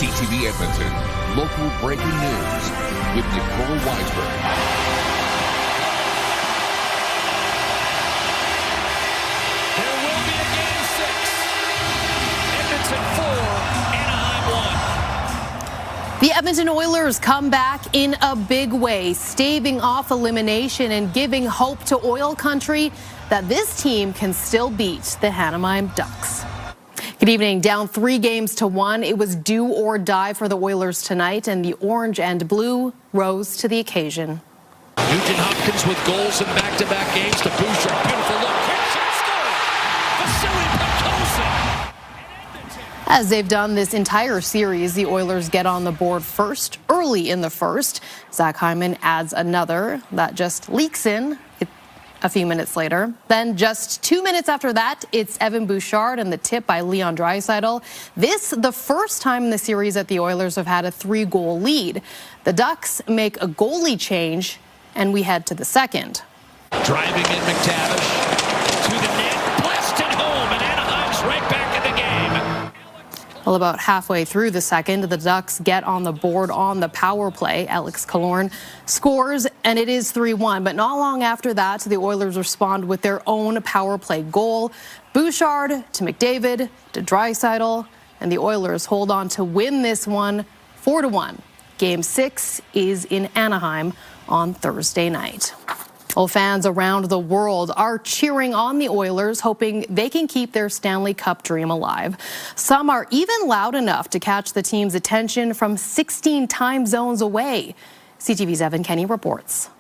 CTV Edmonton, local breaking news with Nicole Weisberg. There will be a Game 6. Edmonton 4, Anaheim 1. The Edmonton Oilers come back in a big way, staving off elimination and giving hope to Oil Country that this team can still beat the Anaheim Ducks. Good evening. Down 3-1. It was do or die for the Oilers tonight, and the orange and blue rose to the occasion. Nugent Hopkins with goals in back-to-back games to Bouchard. Beautiful look. Quick shot score. Vasily Podkolzin. As they've done this entire series, the Oilers get on the board first, early in the first. Zach Hyman adds another that just leaks in a few minutes later. Then just 2 minutes after that, it's Evan Bouchard and the tip by Leon Draisaitl. This the first time in the series that the Oilers have had a 3-goal lead. The Ducks make a goalie change, and we head to the second. Driving in McTavish to the net, blasted home, and Anaheim's right back in the game. Well, about halfway through the second, the Ducks get on the board on the power play. Alex Killorn scores, and it is 3-1. But not long after that, the Oilers respond with their own power play goal. Bouchard to McDavid to Draisaitl, and the Oilers hold on to win this one 4-1. Game 6 is in Anaheim on Thursday night. Well, fans around the world are cheering on the Oilers, hoping they can keep their Stanley Cup dream alive. Some are even loud enough to catch the team's attention from 16 time zones away. CTV's Evan Kenny reports.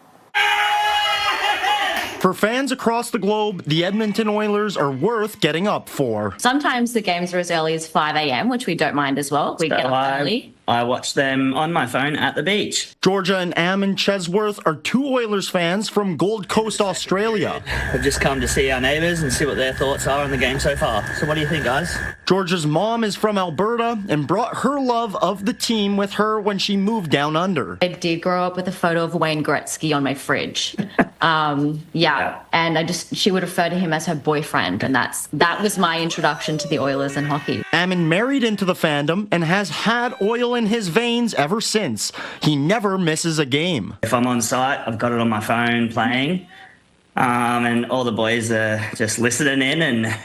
For fans across the globe, the Edmonton Oilers are worth getting up for. Sometimes the games are as early as 5 a.m., which we don't mind as well. We get up early. I watch them on my phone at the beach. Georgia and Ammon Chesworth are two Oilers fans from Gold Coast, Australia. We've just come to see our neighbours and see what their thoughts are on the game so far. So what do you think, guys? Georgia's mom is from Alberta and brought her love of the team with her when she moved down under. I did grow up with a photo of Wayne Gretzky on my fridge. And she would refer to him as her boyfriend, and that was my introduction to the Oilers and hockey. Ammon married into the fandom and has had oil in his veins ever since. He never misses a game. If I'm on site, I've got it on my phone playing, and all the boys are just listening in and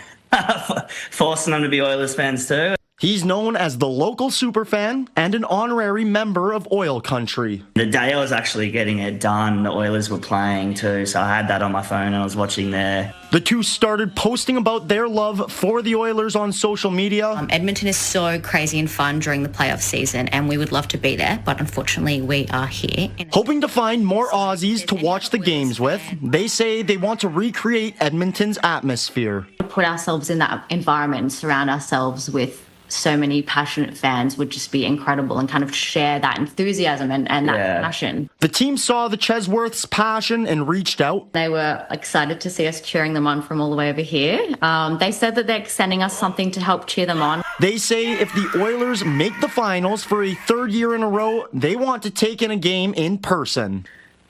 forcing them to be Oilers fans too. He's known as the local superfan and an honorary member of Oil Country. The day I was actually getting it done, the Oilers were playing too, so I had that on my phone and I was watching there. The two started posting about their love for the Oilers on social media. Edmonton is so crazy and fun during the playoff season, and we would love to be there, but unfortunately we are here. Hoping to find more Aussies to watch the games with, they say they want to recreate Edmonton's atmosphere. Put ourselves in that environment and surround ourselves with so many passionate fans would just be incredible, and kind of share that enthusiasm and that passion. The team saw the Chesworths' passion and reached out. They were excited to see us cheering them on from all the way over here. They said that they're sending us something to help cheer them on. They say if the Oilers make the finals for a third year in a row, they want to take in a game in person.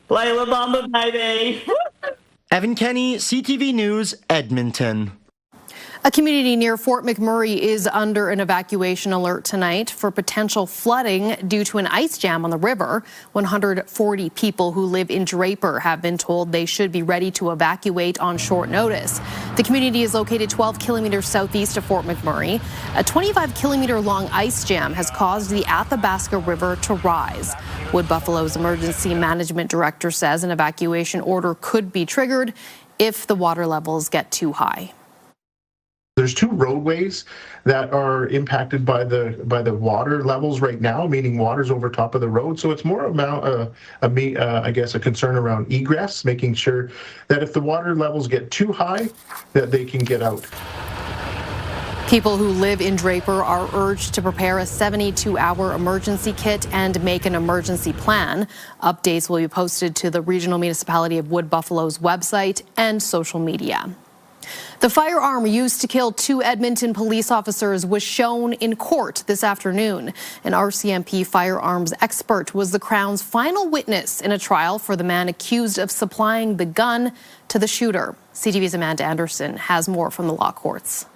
Play La Bamba, baby! Evan Kenny, CTV News, Edmonton. A community near Fort McMurray is under an evacuation alert tonight for potential flooding due to an ice jam on the river. 140 people who live in Draper have been told they should be ready to evacuate on short notice. The community is located 12 kilometers southeast of Fort McMurray. A 25-kilometer long ice jam has caused the Athabasca River to rise. Wood Buffalo's emergency management director says an evacuation order could be triggered if the water levels get too high. There's two roadways that are impacted by the water levels right now, meaning water's over top of the road. So it's more about I guess a concern around egress, making sure that if the water levels get too high, that they can get out. People who live in Draper are urged to prepare a 72-hour emergency kit and make an emergency plan. Updates will be posted to the Regional Municipality of Wood Buffalo's website and social media. The firearm used to kill two Edmonton police officers was shown in court this afternoon. An RCMP firearms expert was the Crown's final witness in a trial for the man accused of supplying the gun to the shooter. CTV's Amanda Anderson has more from the law courts.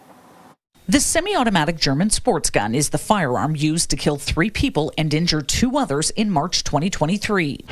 This semi-automatic German sports gun is the firearm used to kill 3 people and injure 2 others in March 2023.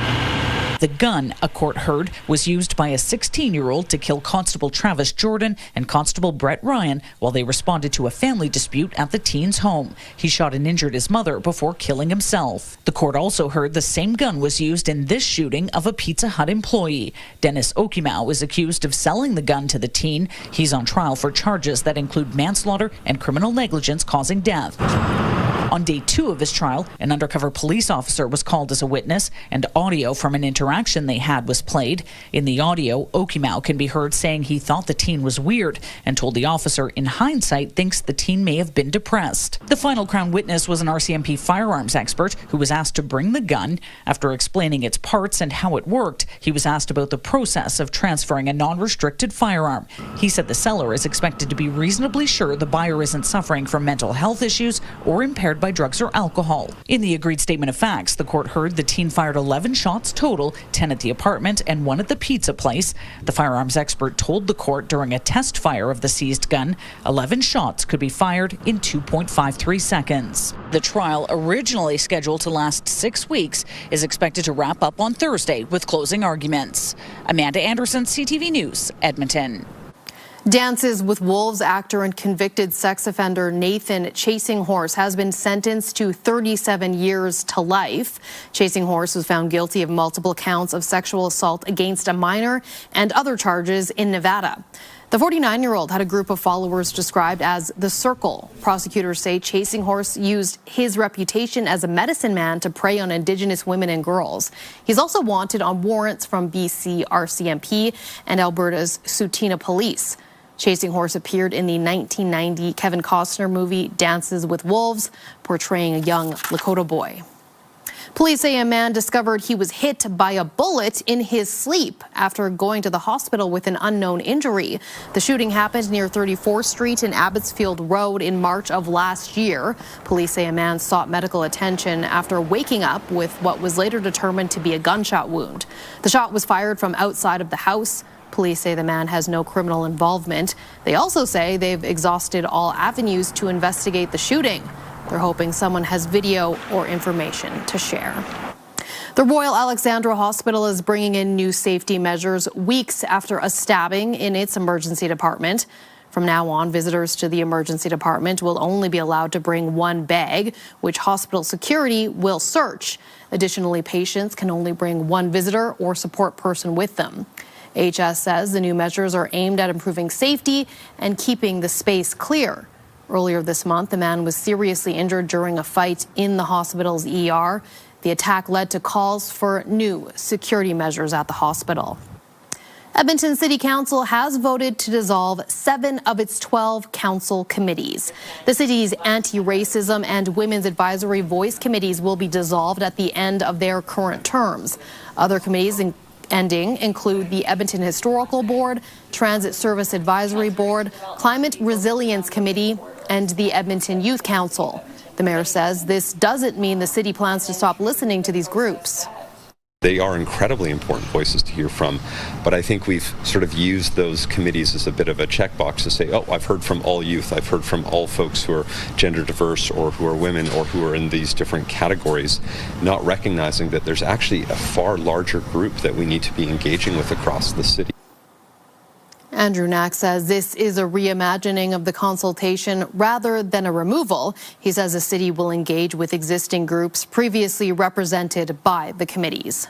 The gun, a court heard, was used by a 16-year-old to kill Constable Travis Jordan and Constable Brett Ryan while they responded to a family dispute at the teen's home. He shot and injured his mother before killing himself. The court also heard the same gun was used in this shooting of a Pizza Hut employee. Dennis Okimau is accused of selling the gun to the teen. He's on trial for charges that include manslaughter and criminal negligence causing death. On day 2 of his trial, an undercover police officer was called as a witness, and audio from an interaction they had was played. In the audio, Okimau can be heard saying he thought the teen was weird and told the officer, in hindsight, thinks the teen may have been depressed. The final Crown witness was an RCMP firearms expert who was asked to bring the gun. After explaining its parts and how it worked, he was asked about the process of transferring a non-restricted firearm. He said the seller is expected to be reasonably sure the buyer isn't suffering from mental health issues or impaired by drugs or alcohol. In the agreed statement of facts, the court heard the teen fired 11 shots total, 10 at the apartment and 1 at the pizza place. The firearms expert told the court during a test fire of the seized gun, 11 shots could be fired in 2.53 seconds. The trial, originally scheduled to last 6 weeks, is expected to wrap up on Thursday with closing arguments. Amanda Anderson, CTV News, Edmonton. Dances with Wolves actor and convicted sex offender Nathan Chasing Horse has been sentenced to 37 years to life. Chasing Horse was found guilty of multiple counts of sexual assault against a minor and other charges in Nevada. The 49-year-old had a group of followers described as the Circle. Prosecutors say Chasing Horse used his reputation as a medicine man to prey on Indigenous women and girls. He's also wanted on warrants from BC RCMP and Alberta's Tsuut'ina Police. Chasing Horse appeared in the 1990 Kevin Costner movie Dances with Wolves, portraying a young Lakota boy. Police say a man discovered he was hit by a bullet in his sleep after going to the hospital with an unknown injury. The shooting happened near 34th Street and Abbotsfield Road in March of last year. Police say a man sought medical attention after waking up with what was later determined to be a gunshot wound. The shot was fired from outside of the house. Police say the man has no criminal involvement. They also say they've exhausted all avenues to investigate the shooting. They're hoping someone has video or information to share. The Royal Alexandra Hospital is bringing in new safety measures weeks after a stabbing in its emergency department. From now on, visitors to the emergency department will only be allowed to bring 1 bag, which hospital security will search. Additionally, patients can only bring 1 visitor or support person with them. HS says the new measures are aimed at improving safety and keeping the space clear. Earlier this month, a man was seriously injured during a fight in the hospital's ER. The attack led to calls for new security measures at the hospital. Edmonton City Council has voted to dissolve 7 of its 12 council committees. The city's anti-racism and women's advisory voice committees will be dissolved at the end of their current terms. Other committees ending include the Edmonton Historical Board, Transit Service Advisory Board, Climate Resilience Committee, and the Edmonton Youth Council. The mayor says this doesn't mean the city plans to stop listening to these groups. They are incredibly important voices to hear from, but I think we've sort of used those committees as a bit of a checkbox to say, oh, I've heard from all youth, I've heard from all folks who are gender diverse or who are women or who are in these different categories, not recognizing that there's actually a far larger group that we need to be engaging with across the city. Andrew Knack says this is a reimagining of the consultation rather than a removal. He says the city will engage with existing groups previously represented by the committees.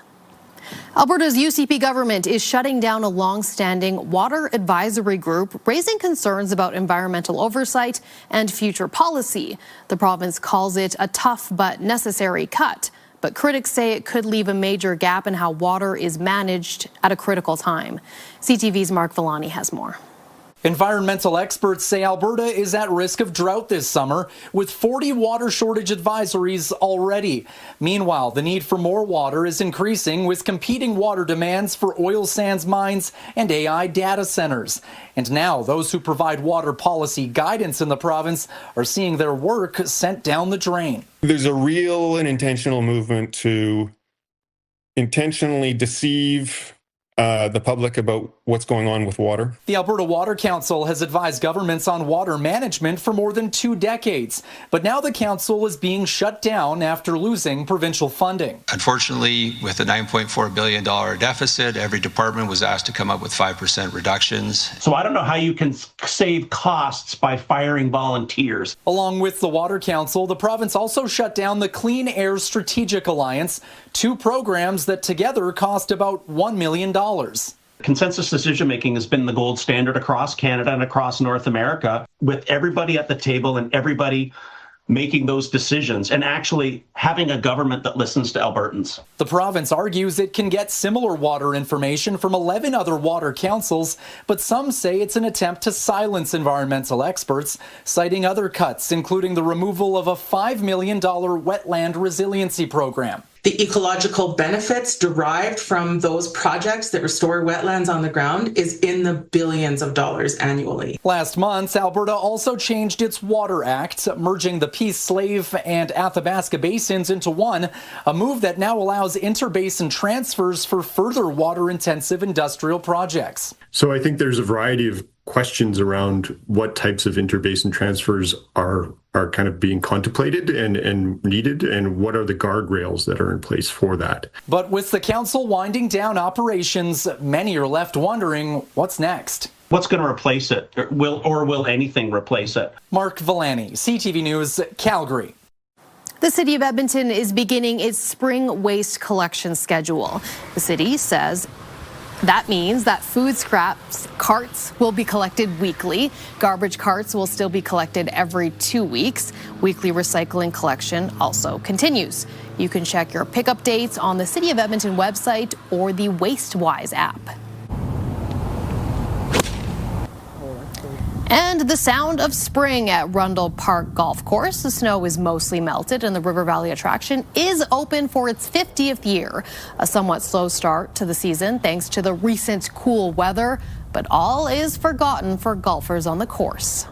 Alberta's UCP government is shutting down a long-standing water advisory group, raising concerns about environmental oversight and future policy. The province calls it a tough but necessary cut, but critics say it could leave a major gap in how water is managed at a critical time. CTV's Mark Villani has more. Environmental experts say Alberta is at risk of drought this summer, with 40 water shortage advisories already. Meanwhile, the need for more water is increasing, with competing water demands for oil sands mines and AI data centers. And now those who provide water policy guidance in the province are seeing their work sent down the drain. There's a real and intentional movement to intentionally deceive the public about what's going on with water. The Alberta Water Council has advised governments on water management for more than 2 decades, but now the council is being shut down after losing provincial funding. Unfortunately, with a $9.4 billion deficit, every department was asked to come up with 5% reductions. So I don't know how you can save costs by firing volunteers. Along with the Water Council, the province also shut down the Clean Air Strategic Alliance, 2 programs that together cost about $1 million. Consensus decision-making has been the gold standard across Canada and across North America, with everybody at the table and everybody making those decisions and actually having a government that listens to Albertans. The province argues it can get similar water information from 11 other water councils, but some say it's an attempt to silence environmental experts, citing other cuts, including the removal of a $5 million wetland resiliency program. The ecological benefits derived from those projects that restore wetlands on the ground is in the billions of dollars annually. Last month, Alberta also changed its Water Act, merging the Peace Slave and Athabasca basins into one, a move that now allows interbasin transfers for further water-intensive industrial projects. So I think there's a variety of questions around what types of interbasin transfers are kind of being contemplated and needed, and what are the guardrails that are in place for that. But with the council winding down operations, many are left wondering what's next. What's going to replace it? Or will anything replace it? Mark Villani, CTV News, Calgary. The city of Edmonton is beginning its spring waste collection schedule. The city says that means that food scraps carts will be collected weekly. Garbage carts will still be collected every 2 weeks. Weekly recycling collection also continues. You can check your pickup dates on the City of Edmonton website or the WasteWise app. And the sound of spring at Rundle Park Golf Course. The snow is mostly melted and the River Valley attraction is open for its 50th year. A somewhat slow start to the season thanks to the recent cool weather, but all is forgotten for golfers on the course.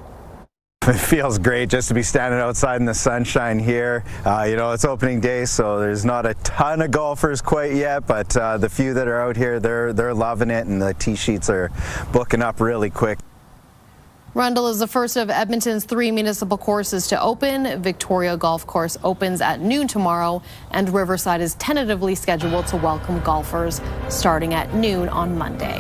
It feels great just to be standing outside in the sunshine here. It's opening day, so there's not a ton of golfers quite yet, but the few that are out here, they're loving it, and the tee sheets are booking up really quick. Rundle is the first of Edmonton's 3 municipal courses to open. Victoria Golf Course opens at noon tomorrow, and Riverside is tentatively scheduled to welcome golfers starting at noon on Monday.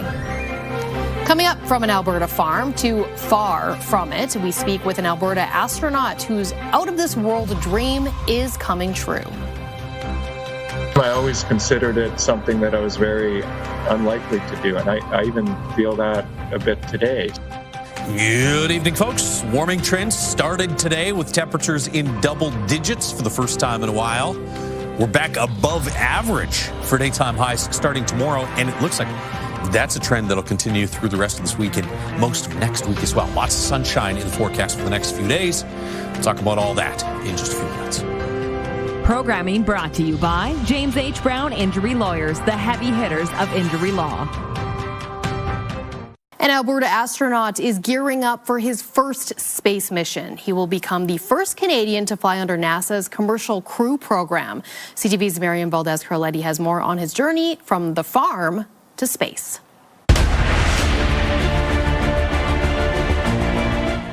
Coming up, from an Alberta farm to far from it, we speak with an Alberta astronaut whose out-of-this-world dream is coming true. I always considered it something that I was very unlikely to do, and I even feel that a bit today. Good evening, folks. Warming trends started today with temperatures in double digits for the first time in a while. We're back above average for daytime highs starting tomorrow, and it looks like that's a trend that'll continue through the rest of this week and most of next week as well. Lots of sunshine in the forecast for the next few days. We'll talk about all that in just a few minutes. Programming brought to you by James H. Brown Injury Lawyers, the heavy hitters of injury law. An Alberta astronaut is gearing up for his first space mission. He will become the first Canadian to fly under NASA's Commercial Crew program. CTV's Marian Valdez-Carletti has more on his journey from the farm to space.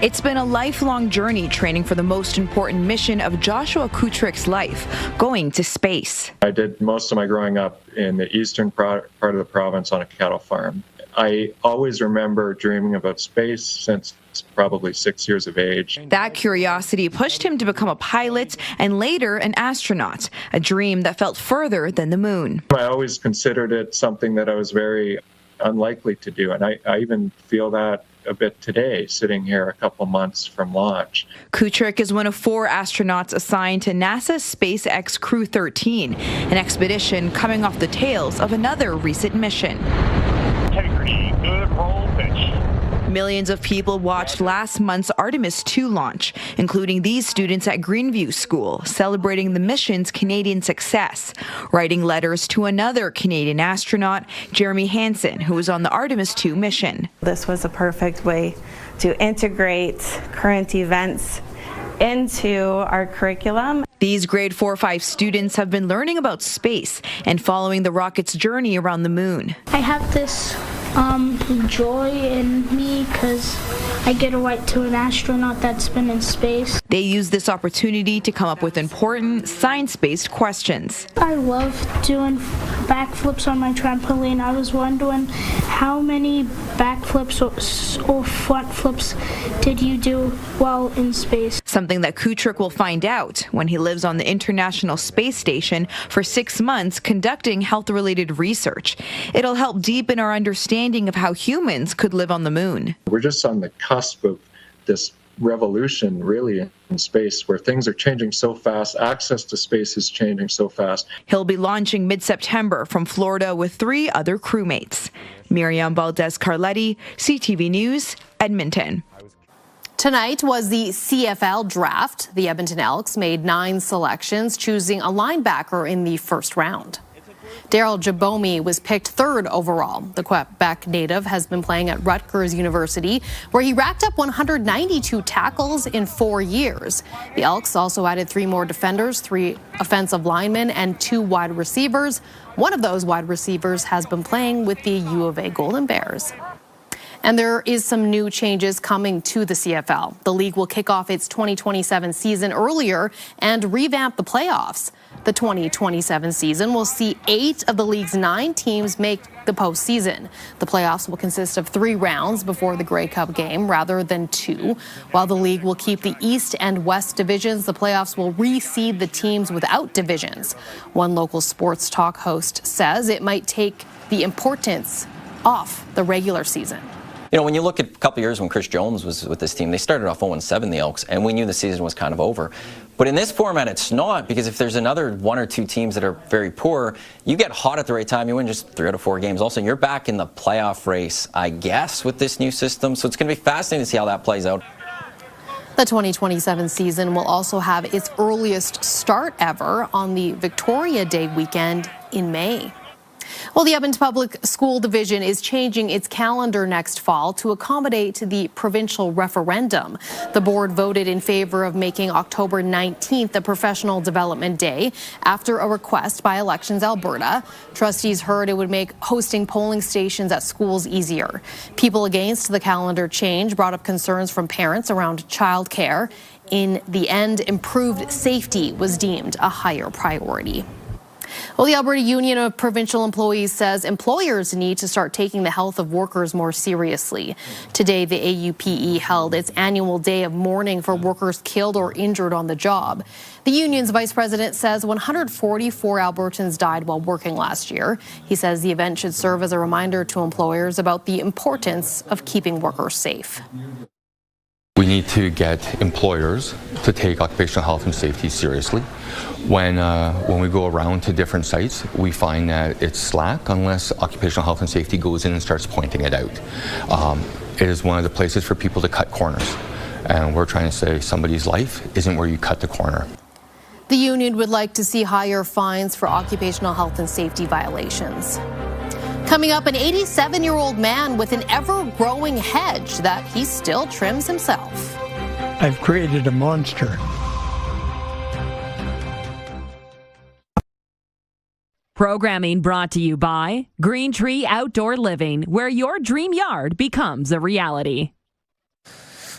It's been a lifelong journey training for the most important mission of Joshua Kutrick's life, going to space. I did most of my growing up in the eastern part of the province on a cattle farm. I always remember dreaming about space since probably 6 years of age. That curiosity pushed him to become a pilot and later an astronaut, a dream that felt further than the moon. I always considered it something that I was very unlikely to do, and I even feel that a bit today, sitting here a couple months from launch. Kutrick is one of 4 astronauts assigned to NASA's SpaceX Crew 13, an expedition coming off the tails of another recent mission. Integrity, good roll pitch. Millions of people watched last month's Artemis II launch, including these students at Greenview School, celebrating the mission's Canadian success, writing letters to another Canadian astronaut, Jeremy Hansen, who was on the Artemis II mission. This was a perfect way to integrate current events into our curriculum. These grade 4-5 students have been learning about space and following the rocket's journey around the moon. I have this Joy in me because I get to write to an astronaut that's been in space. They use this opportunity to come up with important science-based questions. I love doing backflips on my trampoline. I was wondering how many backflips or front flips did you do while in space? Something that Kutrick will find out when he lives on the International Space Station for 6 months conducting health-related research. It'll help deepen our understanding of how humans could live on the moon. We're just on the cusp of this revolution, really, in space, where things are changing so fast. Access to space is changing so fast. He'll be launching mid-September from Florida with 3 other crewmates. Miriam Valdez-Carletti, CTV News, Edmonton. Tonight was the CFL draft. The Edmonton Elks made 9 selections, choosing a linebacker in the first round. Daryl Jabomi was picked 3rd overall. The Quebec native has been playing at Rutgers University, where he racked up 192 tackles in 4 years. The Elks also added 3 more defenders, 3 offensive linemen, and 2 wide receivers. One of those wide receivers has been playing with the U of A Golden Bears. And there is some new changes coming to the CFL. The league will kick off its 2027 season earlier and revamp the playoffs. The 2027 season will see 8 of the league's 9 teams make the postseason. The playoffs will consist of 3 rounds before the Grey Cup game rather than 2. While the league will keep the East and West divisions, the playoffs will reseed the teams without divisions. One local sports talk host says it might take the importance off the regular season. You know, when you look at a couple years when Chris Jones was with this team, they started off 0-7, the Elks, and we knew the season was kind of over. But in this format, it's not, because if there's another 1 or 2 teams that are very poor, you get hot at the right time, you win just 3 out of 4 games. Also, you're back in the playoff race, I guess, with this new system. So it's going to be fascinating to see how that plays out. The 2027 season will also have its earliest start ever on the Victoria Day weekend in May. Well, the Edmonton Public School Division is changing its calendar next fall to accommodate the provincial referendum. The board voted in favor of making October 19th a professional development day after a request by Elections Alberta. Trustees heard it would make hosting polling stations at schools easier. People against the calendar change brought up concerns from parents around childcare. In the end, improved safety was deemed a higher priority. Well, the Alberta Union of Provincial Employees says employers need to start taking the health of workers more seriously. Today, the AUPE held its annual day of mourning for workers killed or injured on the job. The union's vice president says 144 Albertans died while working last year. He says the event should serve as a reminder to employers about the importance of keeping workers safe. We need to get employers to take occupational health and safety seriously. When we go around to different sites, we find that it's slack unless occupational health and safety goes in and starts pointing it out. It is one of the places for people to cut corners. And we're trying to say somebody's life isn't where you cut the corner. The union would like to see higher fines for occupational health and safety violations. Coming up, an 87-year-old man with an ever-growing hedge that he still trims himself. I've created a monster. Programming brought to you by Green Tree Outdoor Living, where your dream yard becomes a reality.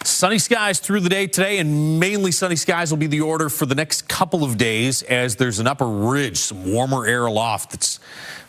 Sunny skies through the day today, and mainly sunny skies will be the order for the next couple of days as there's an upper ridge, some warmer air aloft that's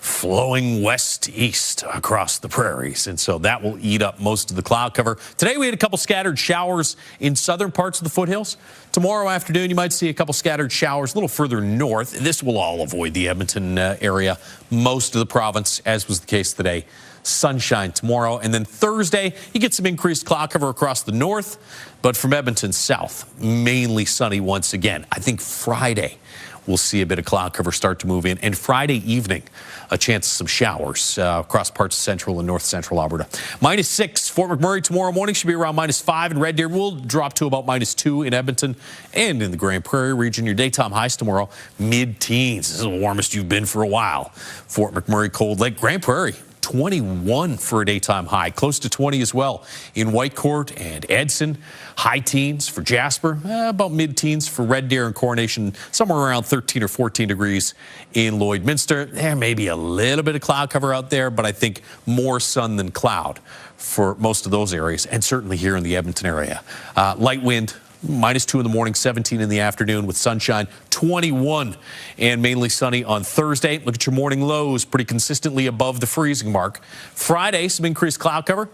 flowing west-east across the prairies, and so that will eat up most of the cloud cover. Today we had a couple scattered showers in southern parts of the foothills. Tomorrow afternoon you might see a couple scattered showers a little further north. This will all avoid the Edmonton area, most of the province, as was the case today. Sunshine tomorrow, and then Thursday you get some increased cloud cover across the north, but from Edmonton south, mainly sunny once again. I think Friday we'll see a bit of cloud cover start to move in, and Friday evening a chance of some showers across parts of central and north central Alberta. -6 Fort McMurray tomorrow morning should be around -5, and Red Deer will drop to about -2 in Edmonton and in the Grand Prairie region. Your daytime highs tomorrow mid-teens. This is the warmest you've been for a while. Fort McMurray, Cold Lake, Grand Prairie 21 for a daytime high, close to 20 as well in Whitecourt and Edson. High teens for Jasper, about mid-teens for Red Deer and Coronation, somewhere around 13 or 14 degrees in Lloydminster. There may be a little bit of cloud cover out there, but I think more sun than cloud for most of those areas, and certainly here in the Edmonton area. Light wind, -2 in the morning, 17 in the afternoon with sunshine, 21 and mainly sunny on Thursday. Look at your morning lows, pretty consistently above the freezing mark. Friday, some increased cloud cover.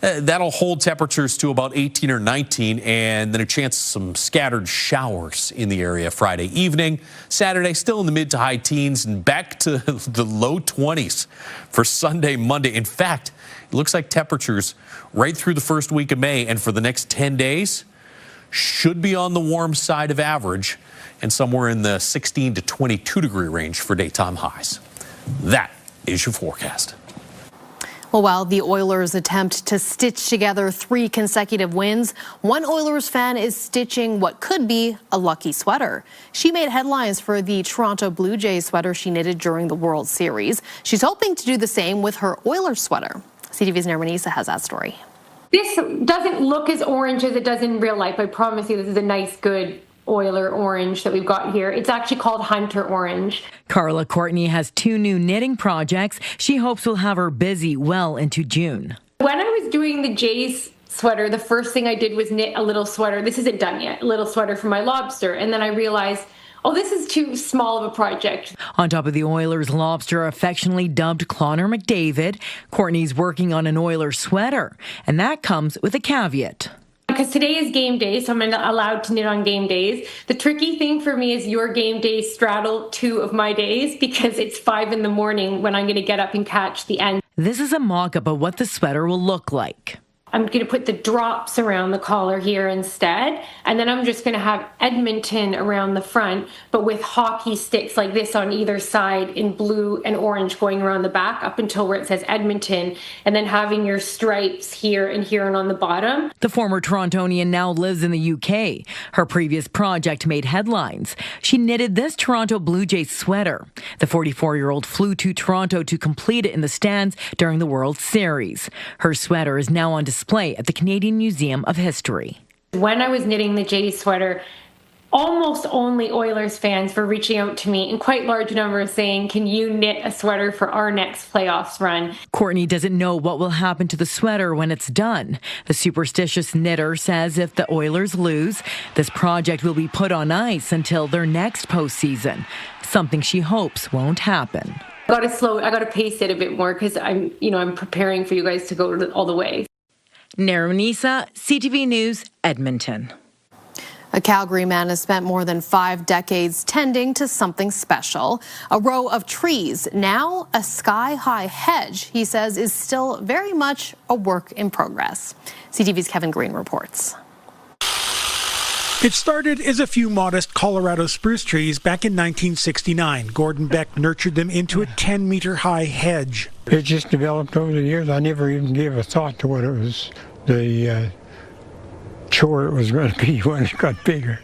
That'll hold temperatures to about 18 or 19, and then a chance of some scattered showers in the area Friday evening. Saturday, still in the mid to high teens, and back to the low 20s for Sunday, Monday. In fact, it looks like temperatures right through the first week of May and for the next 10 days should be on the warm side of average and somewhere in the 16 to 22 degree range for daytime highs. That is your forecast. Well, while the Oilers attempt to stitch together 3 consecutive wins, one Oilers fan is stitching what could be a lucky sweater. She made headlines for the Toronto Blue Jays sweater she knitted during the World Series. She's hoping to do the same with her Oilers sweater. CTV's Nermanisa has that story. This doesn't look as orange as it does in real life. I promise you this is a nice, good Oiler orange that we've got here. It's actually called Hunter Orange. Carla Courtney has 2 new knitting projects she hopes will have her busy well into June. When I was doing the Jays sweater, the first thing I did was knit a little sweater. This isn't done yet. A little sweater for my lobster. And then I realized, oh, this is too small of a project. On top of the Oilers lobster, affectionately dubbed Clonner McDavid, Courtney's working on an Oilers sweater. And that comes with a caveat. Because today is game day, so I'm allowed to knit on game days. The tricky thing for me is your game days straddle 2 of my days because it's 5 in the morning when I'm going to get up and catch the end. This is a mock-up of what the sweater will look like. I'm going to put the drops around the collar here instead, and then I'm just going to have Edmonton around the front, but with hockey sticks like this on either side in blue and orange going around the back up until where it says Edmonton, and then having your stripes here and here and on the bottom. The former Torontonian now lives in the UK. Her previous project made headlines. She knitted this Toronto Blue Jays sweater. The 44-year-old flew to Toronto to complete it in the stands during the World Series. Her sweater is now on display at the Canadian Museum of History. When I was knitting the Jays sweater, almost only Oilers fans were reaching out to me in quite large numbers saying, can you knit a sweater for our next playoffs run? Courtney doesn't know what will happen to the sweater when it's done. The superstitious knitter says if the Oilers lose, this project will be put on ice until their next postseason, something she hopes won't happen. I got to pace it a bit more because I'm preparing for you guys to go all the way. Nermanisa, CTV News, Edmonton. A Calgary man has spent more than 5 decades tending to something special. A row of trees, now a sky-high hedge, he says is still very much a work in progress. CTV's Kevin Green reports. It started as a few modest Colorado spruce trees back in 1969. Gordon Beck nurtured them into a 10-meter-high hedge. It just developed over the years. I never even gave a thought to what it was, the chore it was going to be when it got bigger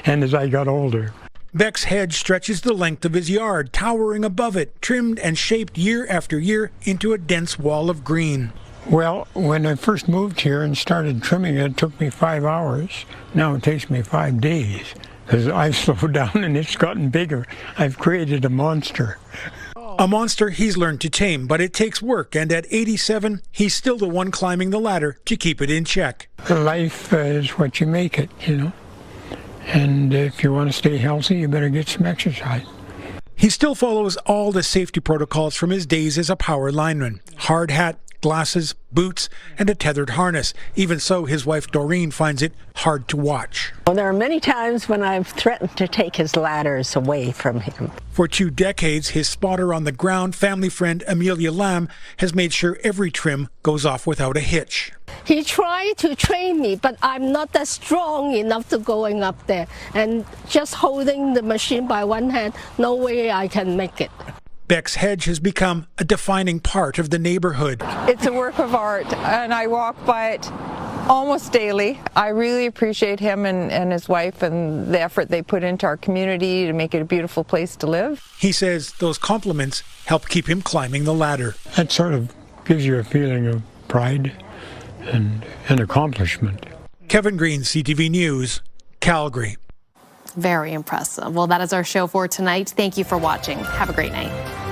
and as I got older. Beck's hedge stretches the length of his yard, towering above it, trimmed and shaped year after year into a dense wall of green. Well, when I first moved here and started trimming it took me 5 hours. Now it takes me 5 days because I've slowed down and it's gotten bigger. I've created a monster. A monster he's learned to tame, but it takes work, and at 87, he's still the one climbing the ladder to keep it in check. Life is what you make it, you know. And if you want to stay healthy, you better get some exercise. He still follows all the safety protocols from his days as a power lineman. Hard hat, glasses, boots, and a tethered harness. Even so, his wife Doreen finds it hard to watch. Well, there are many times when I've threatened to take his ladders away from him. For 2 decades, his spotter on the ground, family friend Amelia Lamb, has made sure every trim goes off without a hitch. He tried to train me, but I'm not that strong enough to going up there. And just holding the machine by one hand, no way I can make it. Beck's hedge has become a defining part of the neighborhood. It's a work of art, and I walk by it Almost daily. I really appreciate him and his wife and the effort they put into our community to make it a beautiful place to live. He says those compliments help keep him climbing the ladder. That sort of gives you a feeling of pride and accomplishment. Kevin Green, CTV News, Calgary. Very impressive. Well, that is our show for tonight. Thank you for watching. Have a great night.